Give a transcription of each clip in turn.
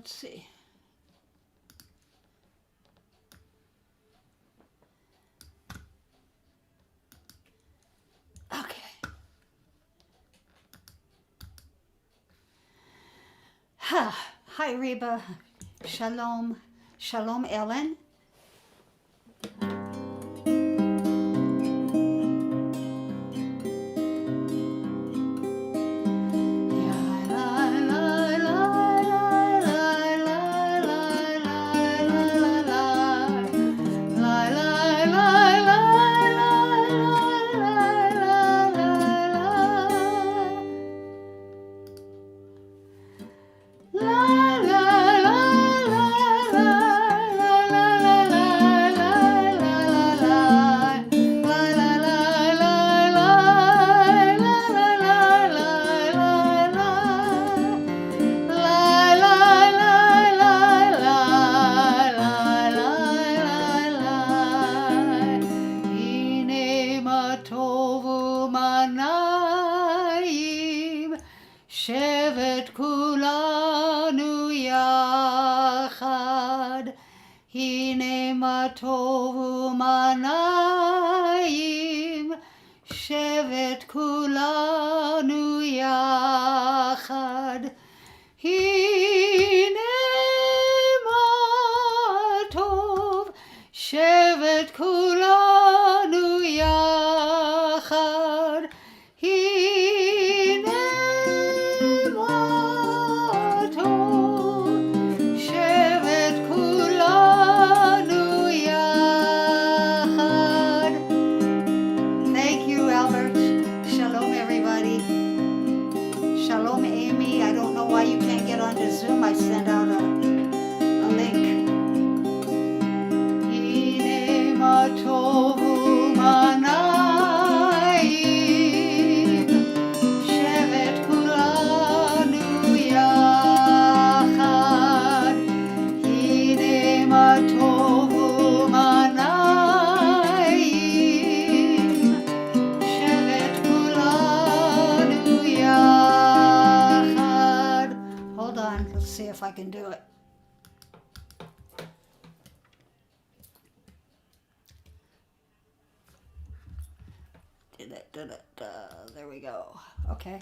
let's see. Okay. Hi, Reba. Shalom. Shalom, Ellen. שבט כולנו יחד, הנה מה טוב ומה נעים, שבט כולנו יחד, הנה מה טוב, שבט כולנו יחד, הנה Zoom, I sent out a link. Hine ma tovu manayim, shevet kulanu yachad. Hine ma tovu manayim, shevet kulanu yachad. Hold on, let's see if I can do it. There we go. Okay.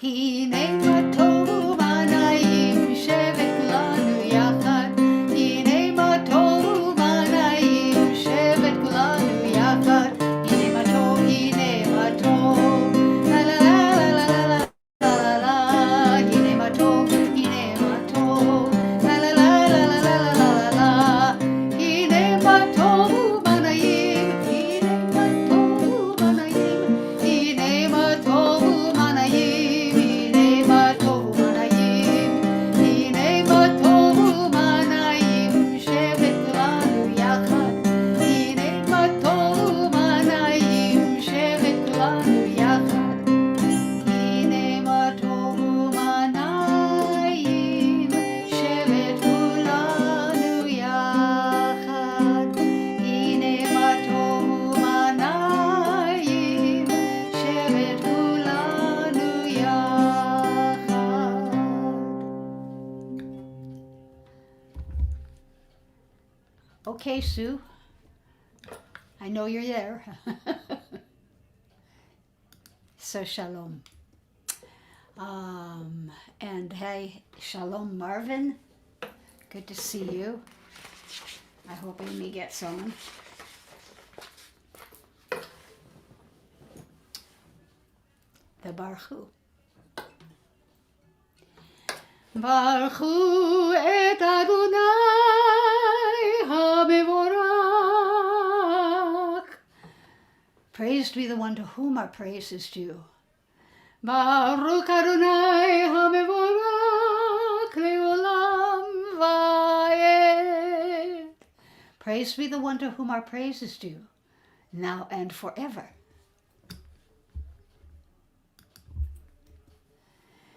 Hine ma tovu manayim, shevet kulanu yachad. Hine ma tovu manayim, shevet kulanu yachad. Hine ma tov, hine ma tov. La la la la la la. Okay, Sue, I know you're there. So shalom. And hey, shalom, Marvin. Good to see you. I hope Amy gets on. The Baruch Baruch et Adonai HaMevorach. Praised be the one to whom our praise is due. Baruch Adonai HaMevorach Leolam Vayed. Praised be the one to whom our praise is due, now and forever.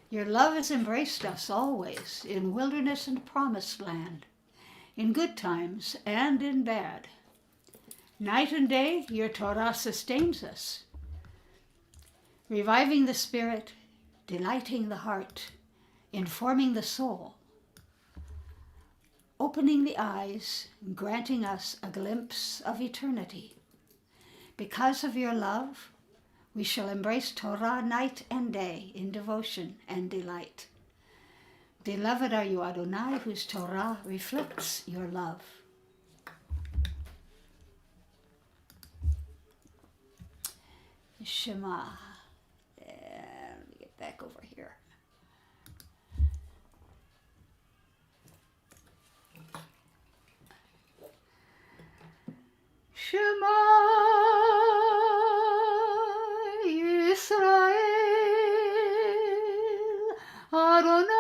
Your love has embraced us always, in wilderness and promised land, in good times and in bad. Night and day, your Torah sustains us, reviving the spirit, delighting the heart, informing the soul, opening the eyes, and granting us a glimpse of eternity. Because of your love, we shall embrace Torah night and day in devotion and delight. Beloved are you, Adonai, whose Torah reflects your love. Shema. Let me get back over here. Shema Yisrael Adonai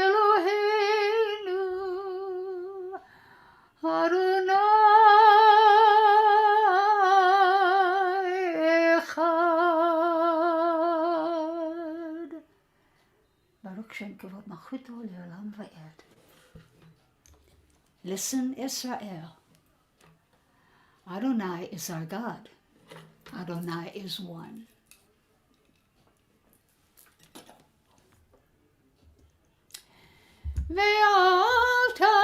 Eloheinu Adonai Echad. Baruch Shem Kavod Malchuto Le'olam Va'ed. Listen, Israel. Adonai is our God. Adonai is one. Ve'alta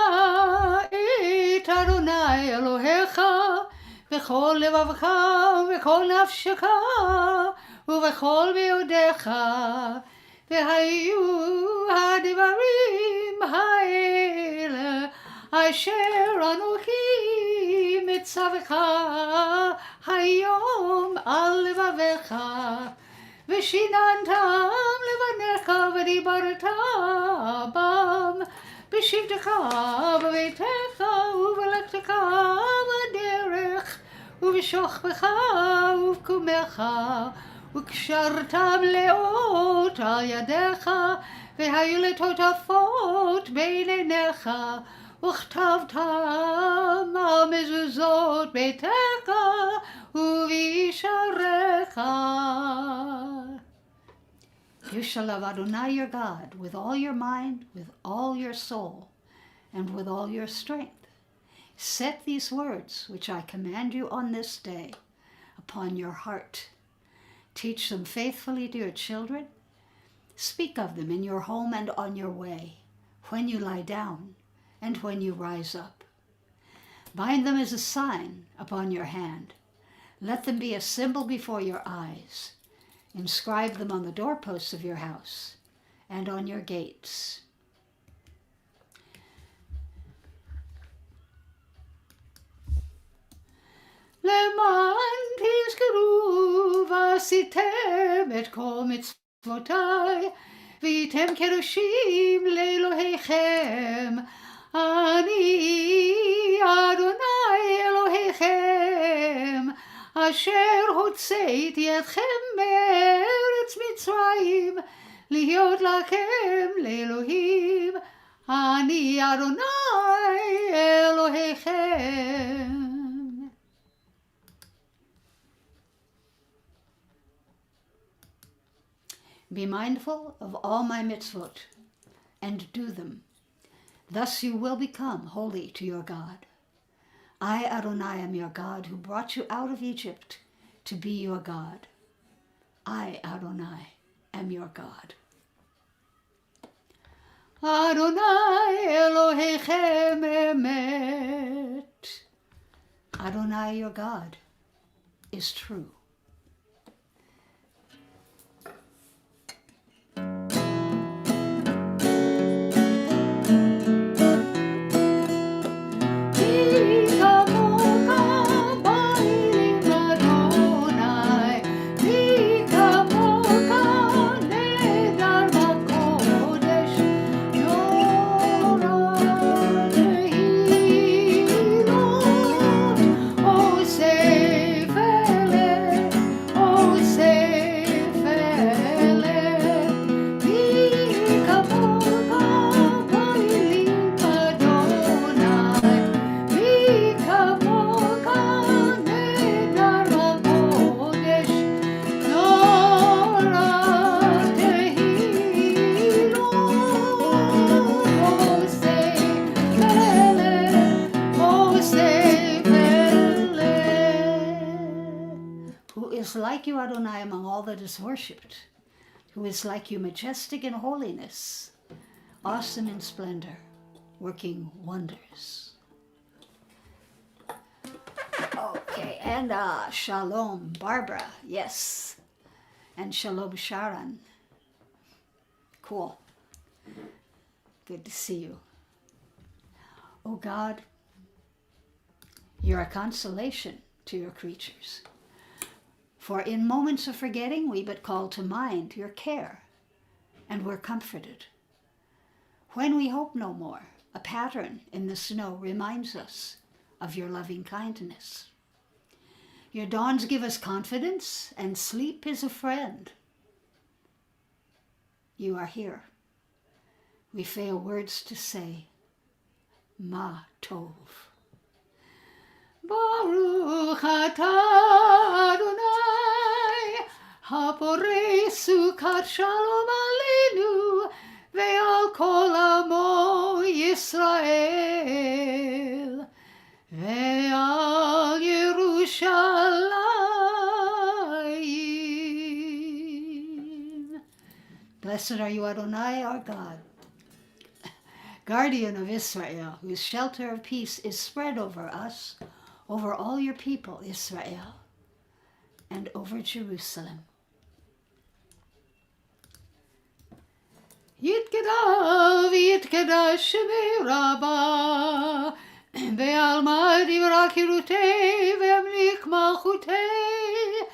et Adonai Elohecha v'chol levavcha v'chol nafshecha uv'chol me'odecha v'hayu hadivarim ha'ele asher anochi mitzavecha hayom al levavecha v'shinantam levanecha v'dibarta bam b'shivtecha v'veitecha uv'lektecha v'derech uv'shochbecha uv'kumecha וקשרתם לאות על ידיך, והיו לטוטפות בין עיניך, וכתבתם על מזוזות ביתך ובישעריך. You shall love Adonai your God with all your mind, with all your soul, and with all your strength. Set these words, which I command you on this day, upon your heart. Teach them faithfully to your children. Speak of them in your home and on your way, when you lie down and when you rise up. Bind them as a sign upon your hand. Let them be a symbol before your eyes. Inscribe them on the doorposts of your house and on your gates. למען תזכרו ועשיתם את כל מצוותיי, והייתם קדושים לאלוהיכם. אני אדוני אלוהיכם, אשר הוצאתי אתכם מארץ מצרים, להיות לכם לאלוהים. אני אדוני אלוהיכם. Be mindful of all my mitzvot, and do them. Thus you will become holy to your God. I, Adonai, am your God, who brought you out of Egypt to be your God. I, Adonai, am your God. Adonai Elohechem emet. Adonai, your God, is true. Like you, Adonai, among all that is worshipped, who is like you, majestic in holiness, awesome in splendor, working wonders. Okay, and Shalom, Barbara, yes. And Shalom, Sharon. Cool. Good to see you. Oh God, you're a consolation to your creatures. For in moments of forgetting, we but call to mind your care, and we're comforted. When we hope no more, a pattern in the snow reminds us of your loving kindness. Your dawns give us confidence, and sleep is a friend. You are here. We fail words to say, Ma Tov. Baruch atah Adonai, haporei sukat shalom aleinu, ve'al kol amo Yisrael, ve'al Yerushalayim. Blessed are you, Adonai, our God, guardian of Israel, whose shelter of peace is spread over us, over all your people, Israel, and over Jerusalem. Yitkadav, Yitkadash Shemei Rabbah, Ve'alma divra kirutei, Ve'amlik malchutei,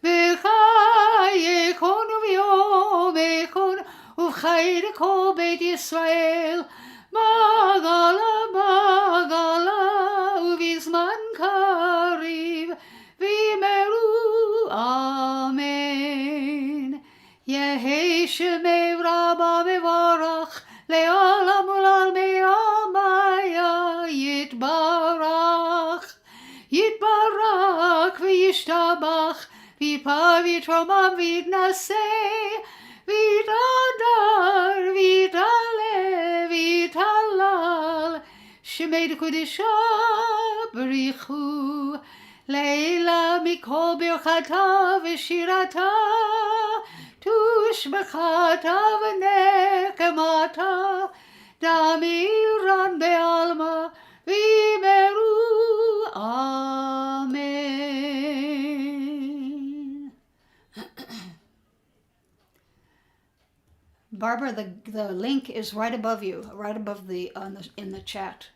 Ve'chayekon u'v'yomekon, u'v'chay kol Beit Yisrael, Magala, Magala, u'v'zman kariv, v'yimeru, Amen. Yehi Shemei Rabbah mevarach, le'olam u'lalmei amaya, Yitbarach, Yitbarach, v'yishtabach, v'yitpa v'yitromam v'yitnaseh, v'yitadar, v'yitaleh, v'yitalal, Shemei Kedusha b'richu, Leila mikol birchata v'shirata, Tushbechata v'nekemata, Damiran be'alma, v'yimeru, Amen. Barbara, the link is right above you, right above in the chat.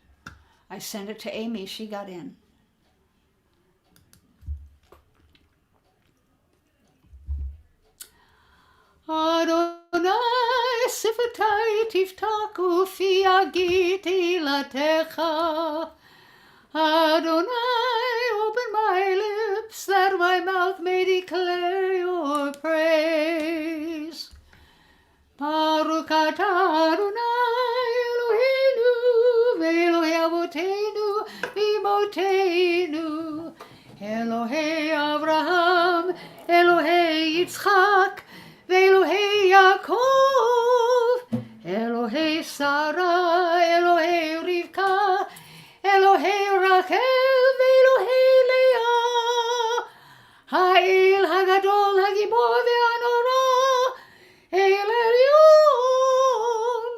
I sent it to Amy, she got in. Adonai sifatai tiftaku fi agiti latecha. Adonai, open my lips that my mouth may declare your praise. Baruch atah Adonai Eloheinu ve'Elohei avoteinu v'imoteinu, Elohei Avraham, Elohei Yitzchak, ve'Elohei Yaakov, Elohei Sarah, Elohei Rivka, Elohei Rachel, ve'Elohei Leah, Ha'el Hagadol Hagibor ve'Anora, El Elyon,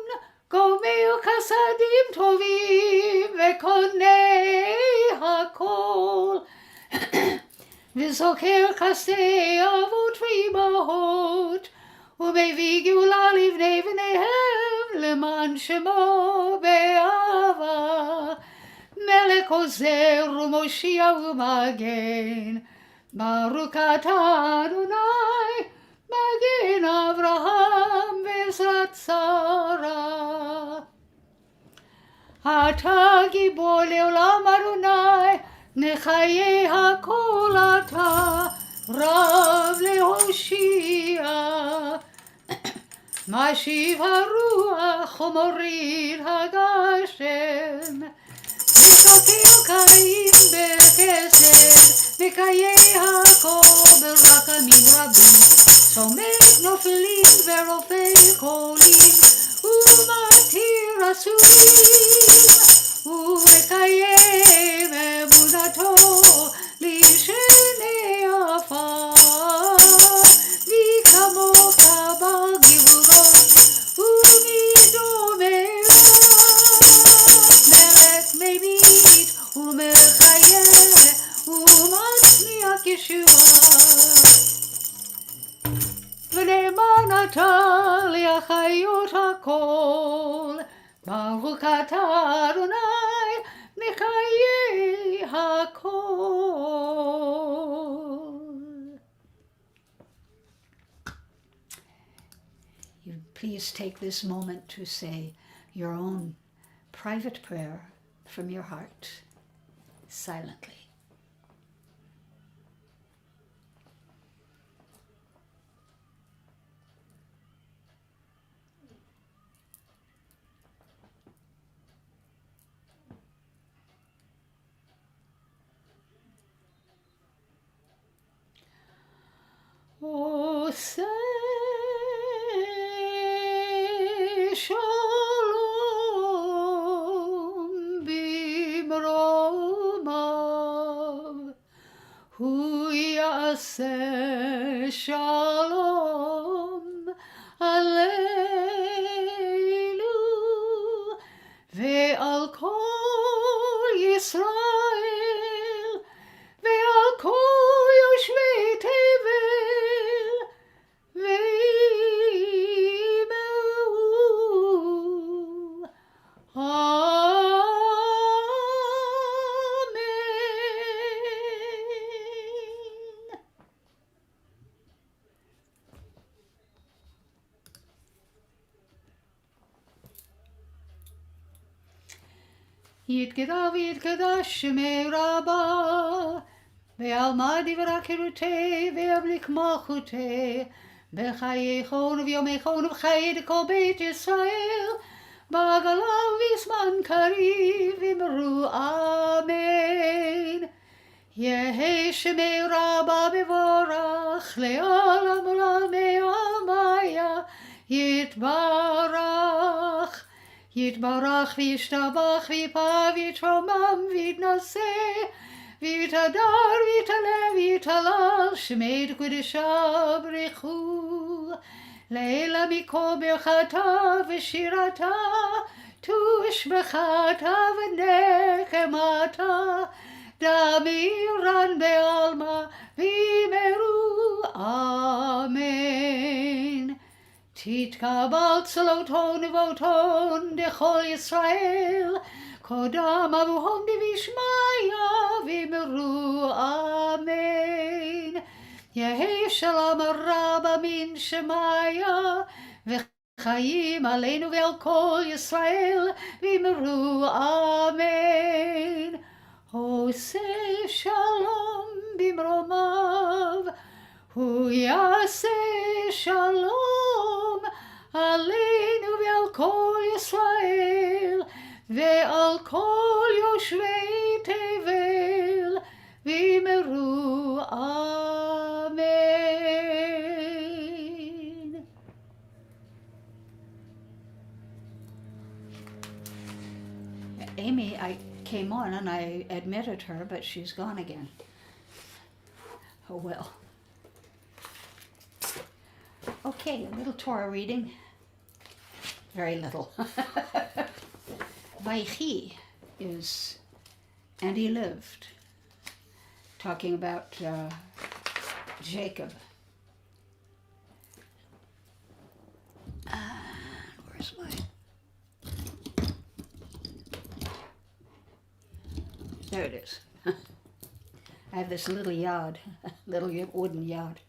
Gomel Chasadim Tovim, ve'Konei HaKol, V'zoker Chasdei Avot v'Imahot, U'mevii Geula livnei v'neihem, Leman Shemo be'ava, Melech Ozer u'Moshia u'Magen, Baruch atah Adonai, Magen Avraham ve'ezrat Sarah. Ata gibor le'olam Adonai, Nechaye hakol ata, Rav lehoshia. Mashiv haruach u'morid hagashem, V'sokel kaim b'chesed, V'kayei hakol b'rakamim rabim, Somek nofelim v'rofei kolim, U'matir asurim, U'mekayem emunato l'shenei afar, V'kamocha ישועה. ונאמן אתה להחיות הכל, ברוך אתה אדוני מחיי הכל. You please take this moment to say your own private prayer from your heart, silently. Oh, say shalom bimromav, hu yaseh shalom aleinu ve'al kol Yisrael ve'al kol yoshvei tevel. יתגדל ויתקדש שמי רבה, ועלמא דברה חירותי ויבליק מלכותי, בחייכון וביומכון ובחיי כל בית ישראל, בעגלה ובזמן קריב אמרו אמן. יהי שמי רבה מבורך לעולם עולמי עלמיה יתברך. יתברך וישתבח ויפע ויתרומם ויתנשא ויתהדר ויתעלה ויתהלל שמי קודשה ברכו. לילה מכל ברכתה ושירתה תושבחתה ונחמתה דמירן בעלמא ואמרו אמן. תתקבל צלותון ובאותון דכל ישראל, קודם אבוהם דבשמיא ואמרו אמן. יהי שלום רבה מן שמיא וחיים עלינו ועל כל ישראל ואמרו אמן. עושה שלום במרומיו, הוא יעשה שלום עלינו ועל כל ישראל ועל כל יושבי תבל ואמרו אמן. Amy, I came on and I admitted her, but she's gone again. Oh well. Okay, a little Torah reading. Very little. Vaychi is, and he lived, talking about Jacob. Where's my... There it is. I have this little yard, little wooden yard.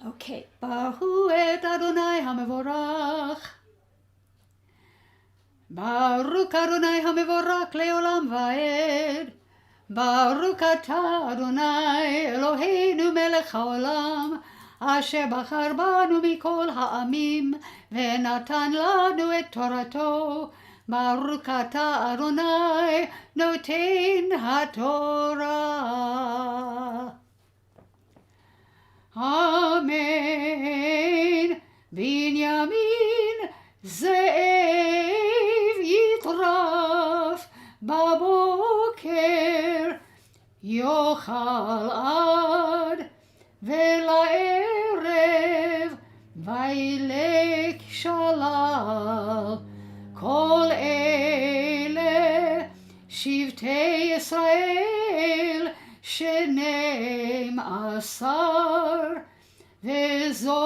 Okay. Baruch et Adonai HaMevorach. Baruch Adonai HaMevorach leolam vaed. Baruch atah Adonai Eloheinu melech haolam, asher bachar banu mikol ha'amim, ve'natan lanu et torato. Baruch atah Adonai noten haTorah. Amen. Binyamin ze'ev yitraf baboker yochal ad vela'erev vaylek shalal. Kol ele shivtei Yisrael 12 וזאת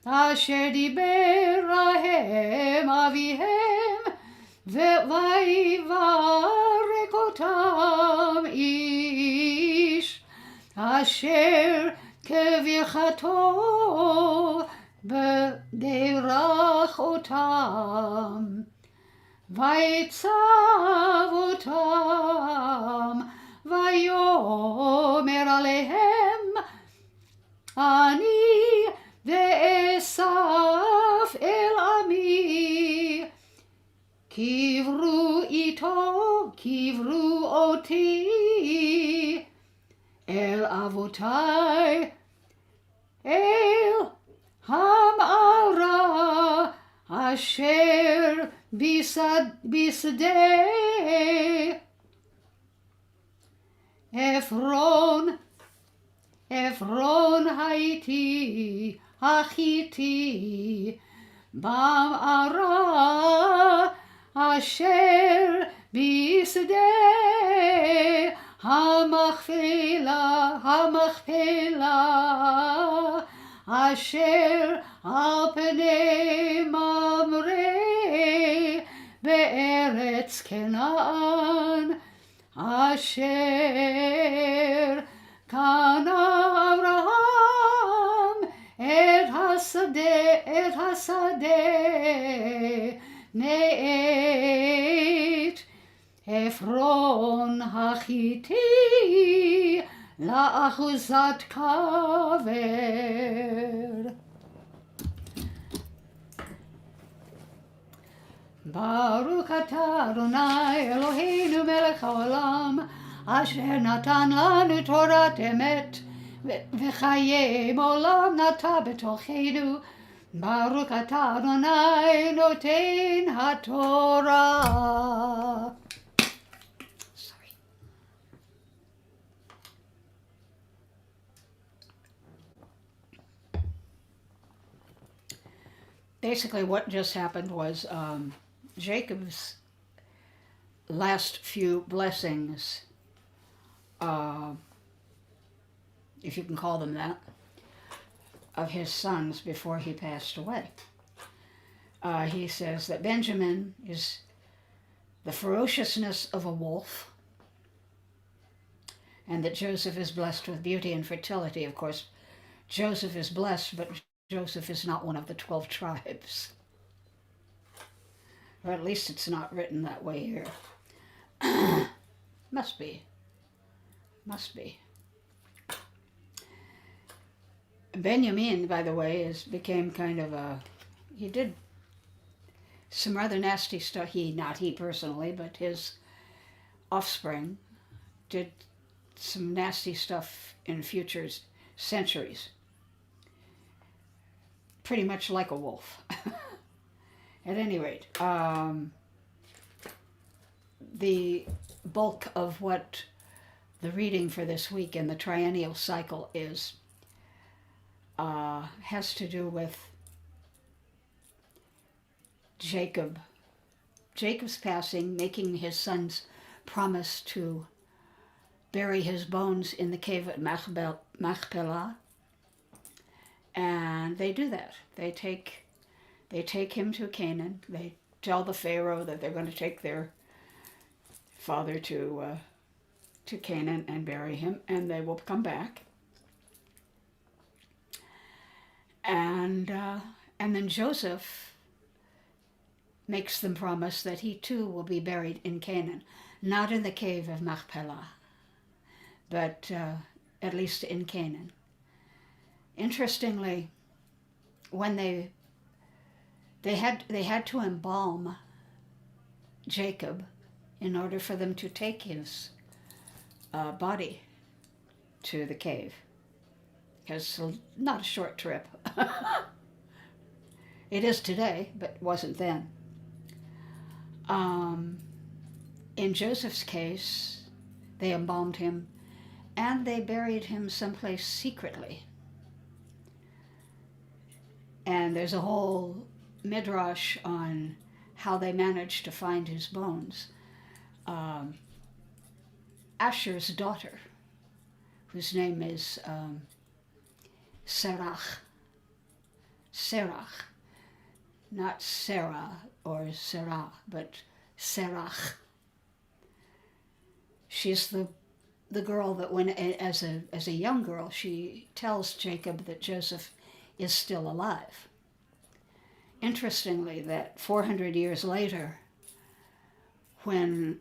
אשר דיבר להם אביהם ויברך אותם איש אשר כברכתו בדרך אותם ויצב אותם ויאמר עליהם אני ואסף אל עמי קברו איתו קברו אותי אל אבותיי אל המערה אשר בשדה עפרון הייתי החיתי במערה אשר בשדה המכפלה אשר על פני ממרא בארץ כנען אשר קנה אברהם את השדה מאת עפרון החיתי לאחוזת קבר. ברוך אתה אדוני אלוהינו מלך העולם אשר נתן לנו תורת אמת וחיי עולם נטע בתוכנו. ברוך אתה אדוני נותן התורה. Basically what just happened was Jacob's last few blessings, if you can call them that, of his sons before he passed away. He says that Benjamin is the ferociousness of a wolf, and that Joseph is blessed with beauty and fertility. Of course, Joseph is blessed, but Joseph is not one of the 12 tribes. Or at least it's not written that way here. Must be. Benjamin, by the way, became kind of he did some rather nasty stuff. Not he personally, but his offspring did some nasty stuff in future centuries. Pretty much like a wolf. At any rate, the bulk of what the reading for this week in the triennial cycle is has to do with Jacob's passing, making his sons promise to bury his bones in the cave at Machpelah. And they do that. They take him to Canaan. They tell the Pharaoh that they're going to take their father to Canaan and bury him, and they will come back. And then Joseph makes them promise that he too will be buried in Canaan, not in the cave of Machpelah, but at least in Canaan. Interestingly, when they had to embalm Jacob in order for them to take his body to the cave, because it's not a short trip. It is today, but wasn't then. In Joseph's case, they embalmed him and they buried him someplace secretly. And there's a whole midrash on how they managed to find his bones. Asher's daughter, whose name is Serach. Serach, not Sarah or Sarah, but Serach. She's the girl that when, as a young girl, she tells Jacob that Joseph is still alive. Interestingly, that 400 years later, when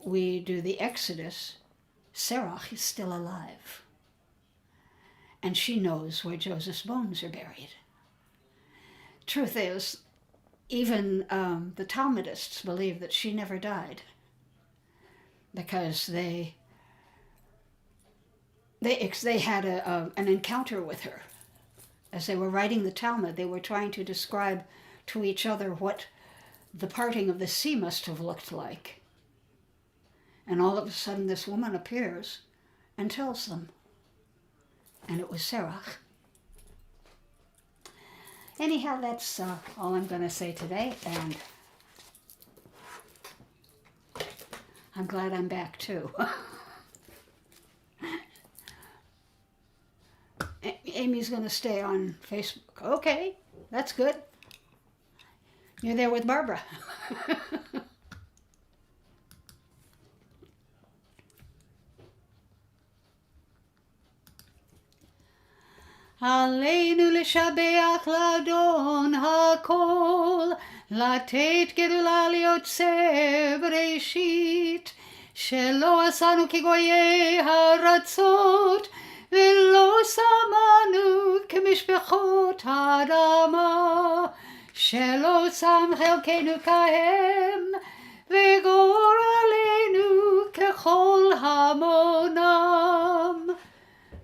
we do the Exodus, Serach is still alive. And she knows where Joseph's bones are buried. Truth is, even the Talmudists believe that she never died, because they had an encounter with her. As they were writing the Talmud, they were trying to describe to each other what the parting of the sea must have looked like. And all of a sudden this woman appears and tells them. And it was Serach. Anyhow, that's all I'm going to say today, and I'm glad I'm back too. Amy's going to stay on Facebook. Okay, that's good. You're there with Barbara. עלינו לשבח לאדון הכל, לתת גדולה ליוצר בראשית, שלא עשנו כגויי הארצות, ולא שמנו כמשפחות האדמה, שלא שם חלקנו כהם, וגורלנו ככל המונם.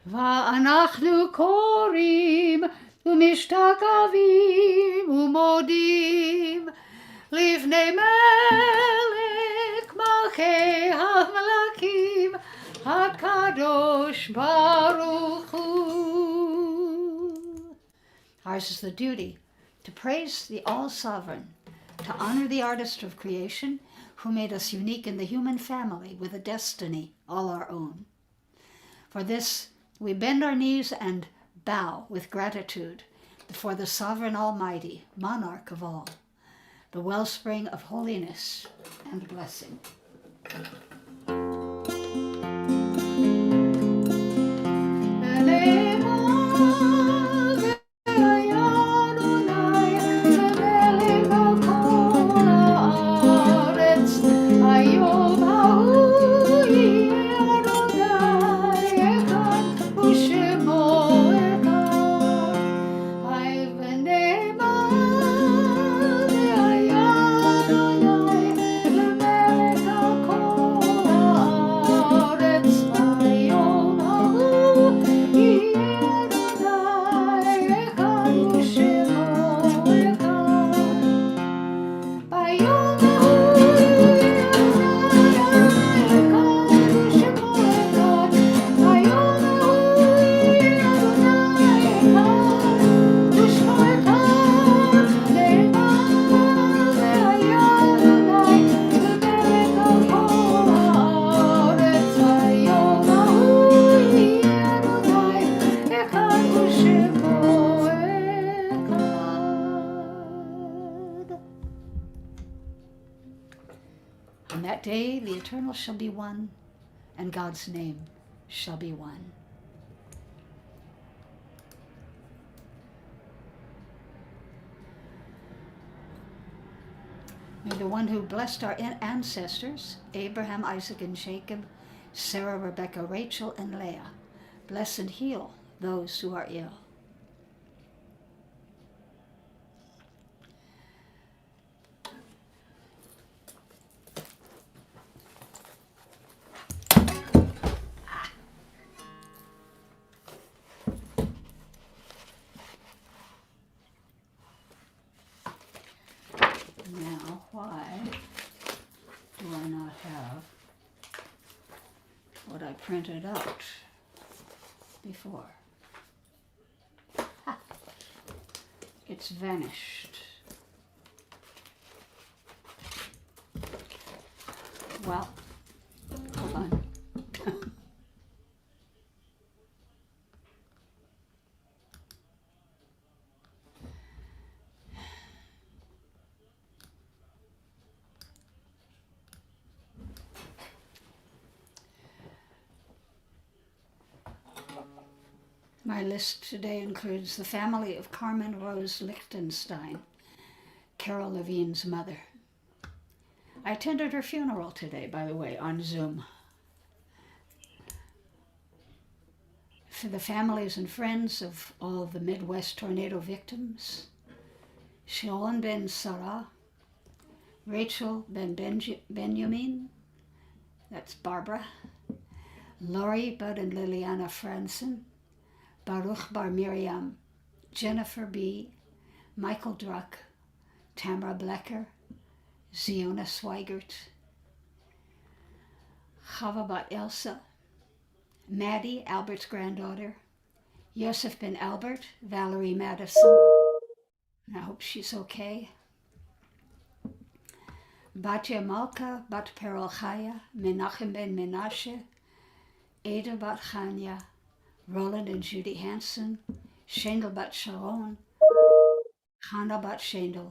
ואנחנו קוראים ומשתחווים ומודים לפני מלך מלכי המלכים הקדוש ברוך הוא. Ours is the duty to praise the all-sovereign, to honor the artist of creation who made us unique in the human family with a destiny all our own. For this, we bend our knees and bow with gratitude before the sovereign Almighty, monarch of all, the wellspring of holiness and blessing. On that day, the eternal shall be one, and God's name shall be one. May the one who blessed our ancestors, Abraham, Isaac, and Jacob, Sarah, Rebecca, Rachel, and Leah, bless and heal those who are ill. Now, why do I not have what I printed out before? Ha! It's vanished. Well, My list today includes the family of Carmen Rose Lichtenstein, Carol Levine's mother. I attended her funeral today, by the way, on Zoom. For the families and friends of all the Midwest tornado victims, Shalom ben Sarah, Rachel ben Benjamin, that's Barbara, Lori Bud and Liliana Franson, Baruch Bar Miriam, Jennifer B., Michael Druck, Tamara Blecker, Ziona Swigert, Chava Bat Elsa, Maddie, Albert's granddaughter, Yosef ben Albert, Valerie Madison, I hope she's okay, Batya Malka, Bat Perel Chaya, Menachem ben Menashe, Ada Bat Chanya, Roland and Judy Hansen, Shendel Bat Sharon, Hannah Bat Shendel,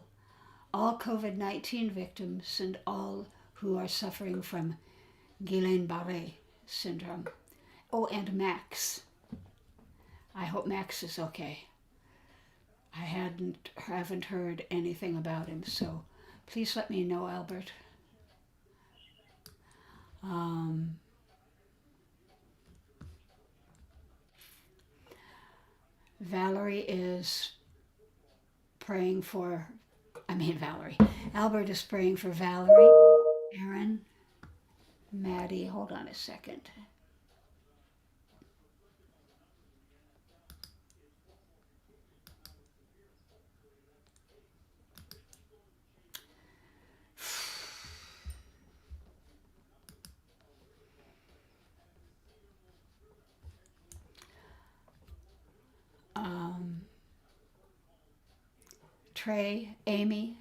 all COVID-19 victims and all who are suffering from Guillain-Barré syndrome. Oh, and Max. I hope Max is okay. I haven't heard anything about him, so please let me know, Albert. Valerie is praying for, Albert is praying for Valerie, Aaron, Maddie, hold on a second. Trey, Amy,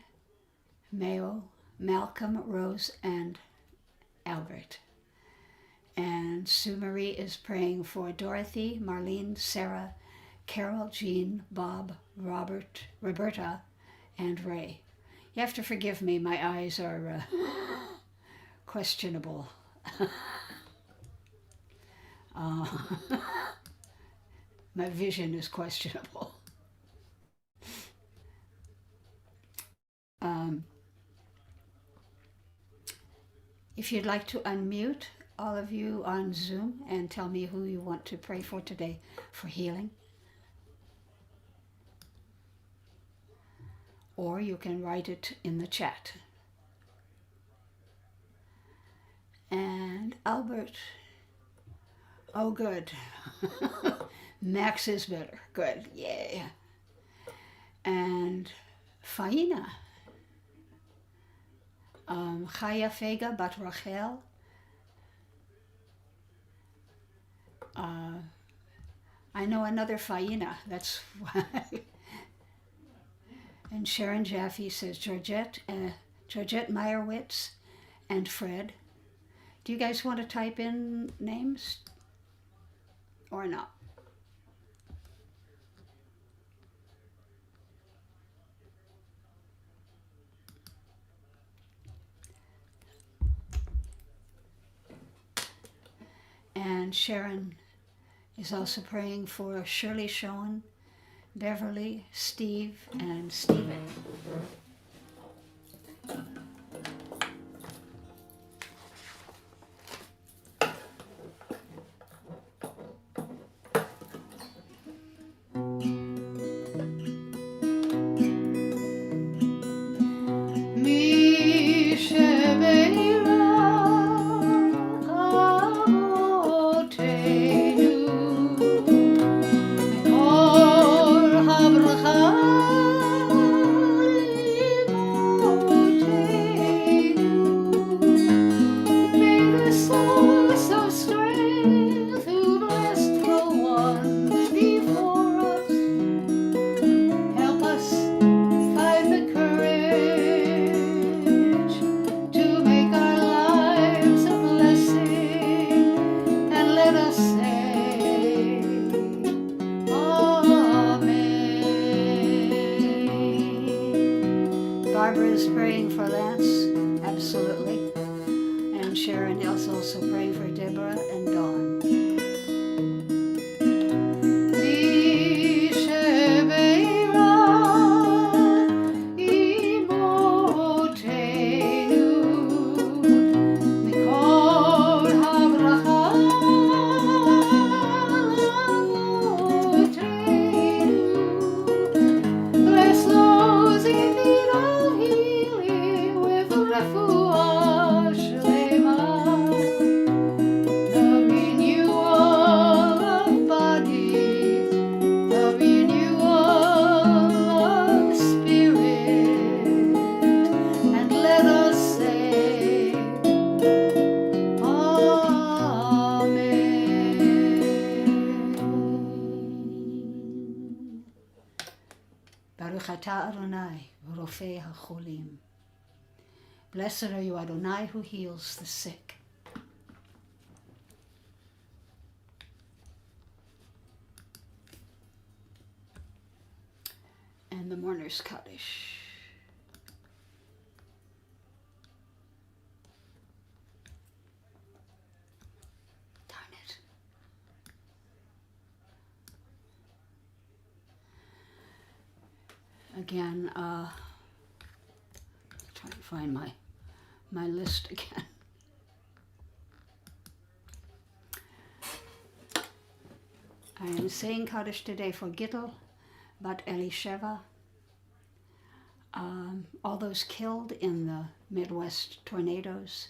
Mayo, Malcolm, Rose, and Albert. And Sue Marie is praying for Dorothy, Marlene, Sarah, Carol, Jean, Bob, Robert, Roberta, and Ray. You have to forgive me, my eyes are questionable. My vision is questionable. If you'd like to unmute, all of you on Zoom, and tell me who you want to pray for today for healing. Or you can write it in the chat. And Albert, oh good. Max is better, good, yay. And Faina, Chaya Fega Bat Rachel, I know another Faina, that's why. And Sharon Jaffe says Georgette Meyerowitz, and Fred. Do you guys want to type in names or not? And Sharon is also praying for Shirley Schoen, Beverly, Steve, and Stephen. Ata Adonai, Rofei HaCholim. Blessed are you, Adonai, who heals the sick. And the mourner's Kaddish. Darn it. Again, trying to find my list again. I am saying Kaddish today for Gittel, Bat Elisheva, all those killed in the Midwest tornadoes.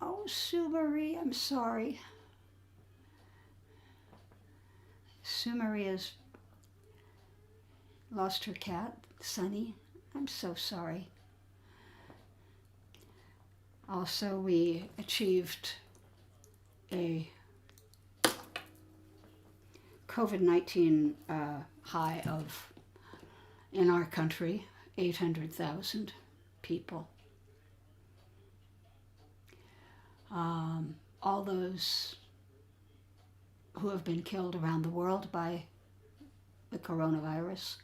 Oh, Sue Marie, I'm sorry. Sue Marie has lost her cat, Sunny. I'm so sorry. Also, we achieved a COVID-19 high of, in our country, 800,000 people. All those who have been killed around the world by the coronavirus,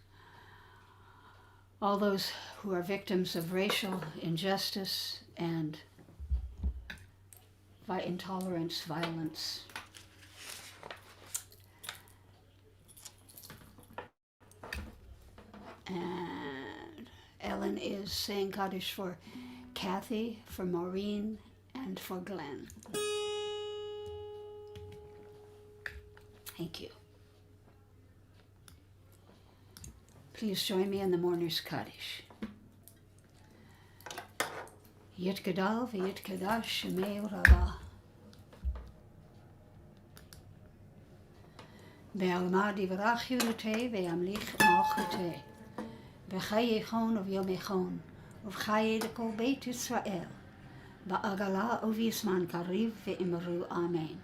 all those who are victims of racial injustice and intolerance, violence. And Ellen is saying Kaddish for Kathy, for Maureen, and for Glenn. Thank you. Please join me in the mourner's Kaddish. Yitgadal v'yitgadash shemei Rabbah. Ve'alma divrach yurutei ve'amlich malchutei. V'chaye chon uv'yom echon. Uv'chaye dekol Beit Yisrael. V'agala uv'yisman kariv ve'imru amen.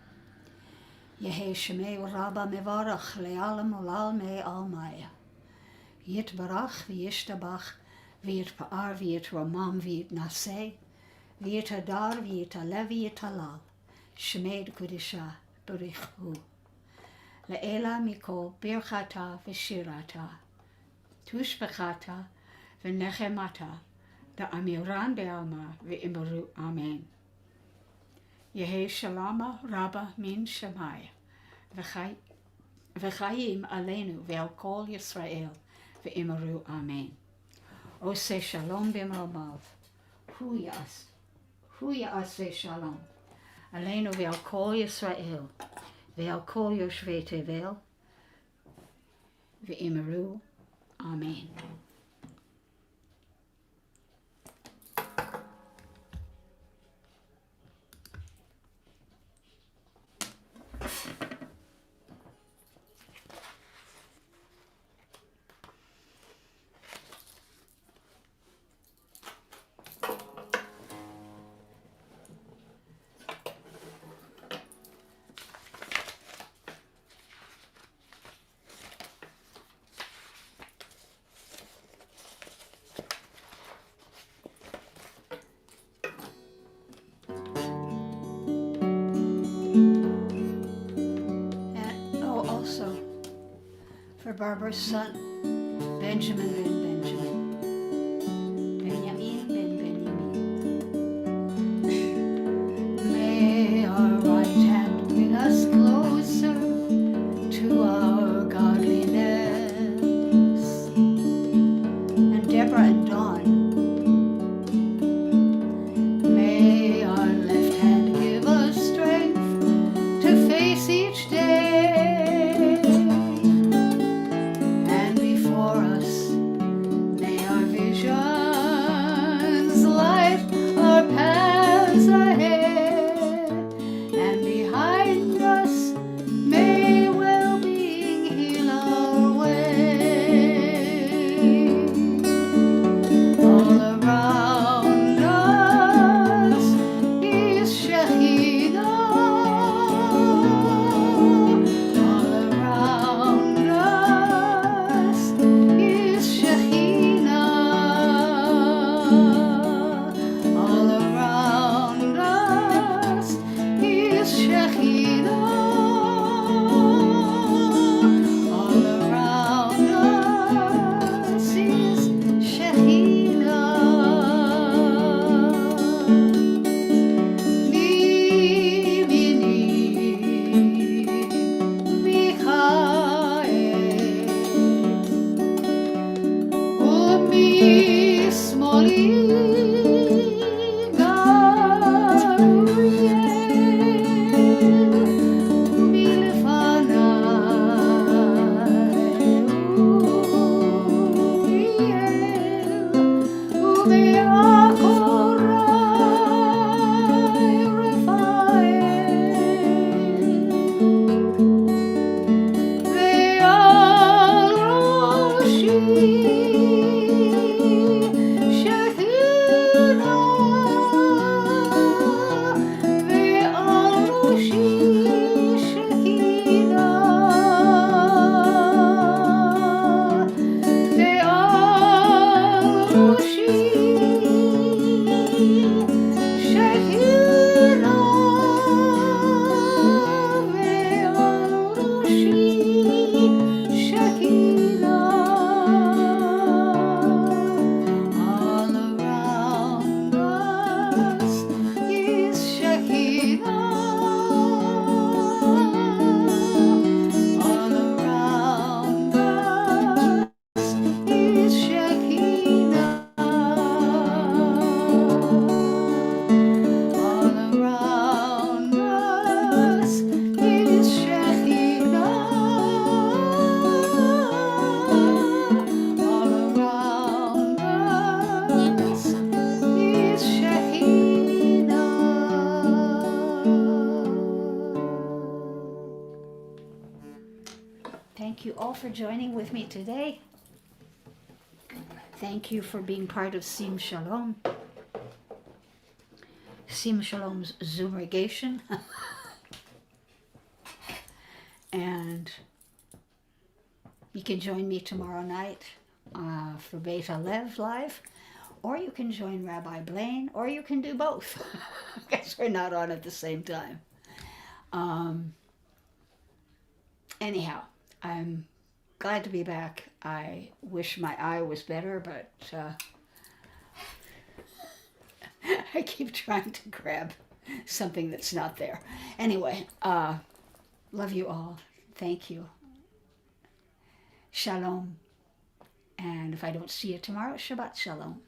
Yehe shemei Rabbah mevarach le'alam ulal me'almaya. Yitbarach v'yishtabach v'yitpa'ar v'yitramam v'yitnaseh v'yitadar v'yitalev v'yitalal shemei kudisha b'richu le'ela mikol birchata v'shirata tushbechata v'nechemata da'amiran be'alma v'imru amen. Yehe shalama rabba min shemaya v'chayim aleinu ve'al kol Yisrael v'imru amen. Ose shalom b'mromav. Hu ya'aseh shalom. Aleinu ve'al kol Yisrael ve'al kol yoshvei tevel v'imru amen. For Barbara's son, Benjamin ben Benjamin. Benjamin ben Benjamin. May our right hand bring us closer to our godliness. And Deborah and Dawn. May our left hand give us strength to face each day. All around us is Shekhinah. Mimini, Michael, ומשמאלי Thank you all for joining with me today. Thank you for being part of Sim Shalom. Sim Shalom's Zoomregation. And you can join me tomorrow night for Beit Alev Live, or you can join Rabbi Blaine, or you can do both. I guess we're not on at the same time. Anyhow, I'm glad to be back. I wish my eye was better, but I keep trying to grab something that's not there. Anyway, love you all. Thank you. Shalom. And if I don't see you tomorrow, Shabbat Shalom.